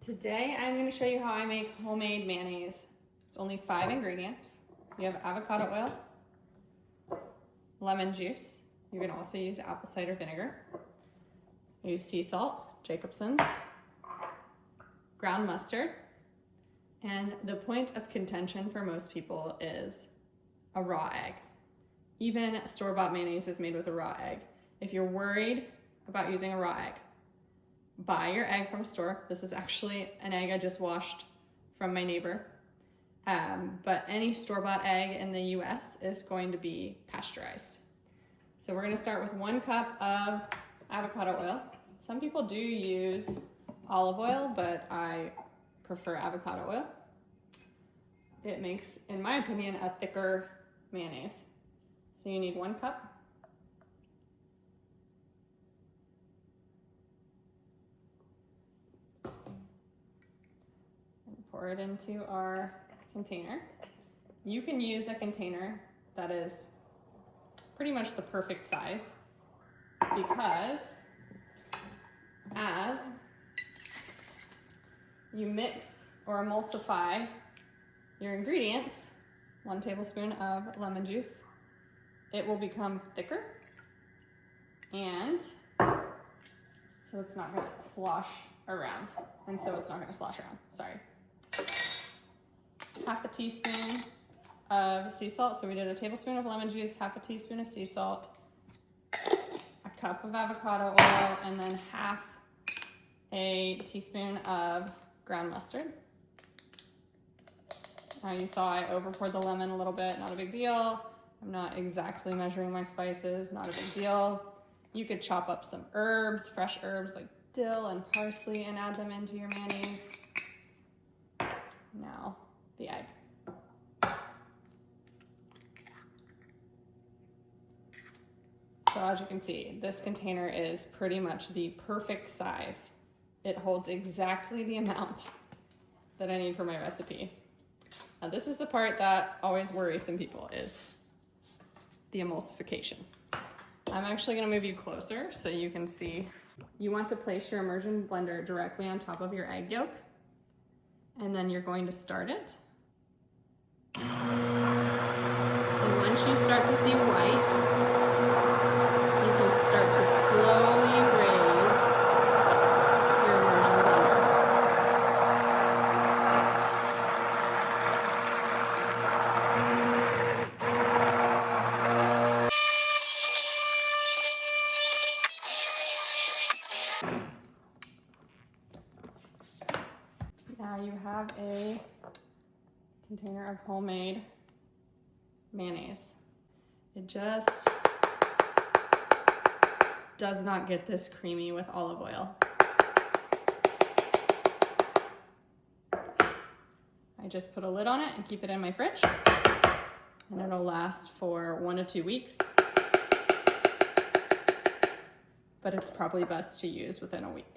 Today I'm going to show you how I make homemade mayonnaise. It's only 5 ingredients. You have avocado oil, lemon juice. You can also use apple cider vinegar. Use sea salt, Jacobson's, ground mustard, and the point of contention for most people is a raw egg. Even store-bought mayonnaise is made with a raw egg. If you're worried about using a raw egg, buy your egg from a store. This is actually an egg I just washed from my neighbor. But any store-bought egg in the US is going to be pasteurized. So we're gonna start with 1 cup of avocado oil. Some people do use olive oil, but I prefer avocado oil. It makes, in my opinion, a thicker mayonnaise. So you need 1 cup. Pour it into our container. You can use a container that is pretty much the perfect size, because as you mix or emulsify your ingredients, 1 tablespoon of lemon juice, it will become thicker, and so it's not going to slosh around. And so it's not going to slosh around, sorry. 1/2 teaspoon of sea salt. So we did a tablespoon of lemon juice, 1/2 teaspoon of sea salt, 1 cup of avocado oil, and then 1/2 teaspoon of ground mustard. Now you saw I over poured the lemon a little bit, not a big deal. I'm not exactly measuring my spices, not a big deal. You could chop up some herbs, fresh herbs like dill and parsley, and add them into your mayonnaise. Now, the egg. So as you can see, this container is pretty much the perfect size. It holds exactly the amount that I need for my recipe. Now this is the part that always worries some people, is the emulsification. I'm actually gonna move you closer so you can see. You want to place your immersion blender directly on top of your egg yolk, and then you're going to start it. And once you start to see white, you can start to slowly raise your immersion blender. Now you have a container of homemade mayonnaise. It just does not get this creamy with olive oil. I just put a lid on it and keep it in my fridge, and it'll last for 1 to 2 weeks. But it's probably best to use within a week.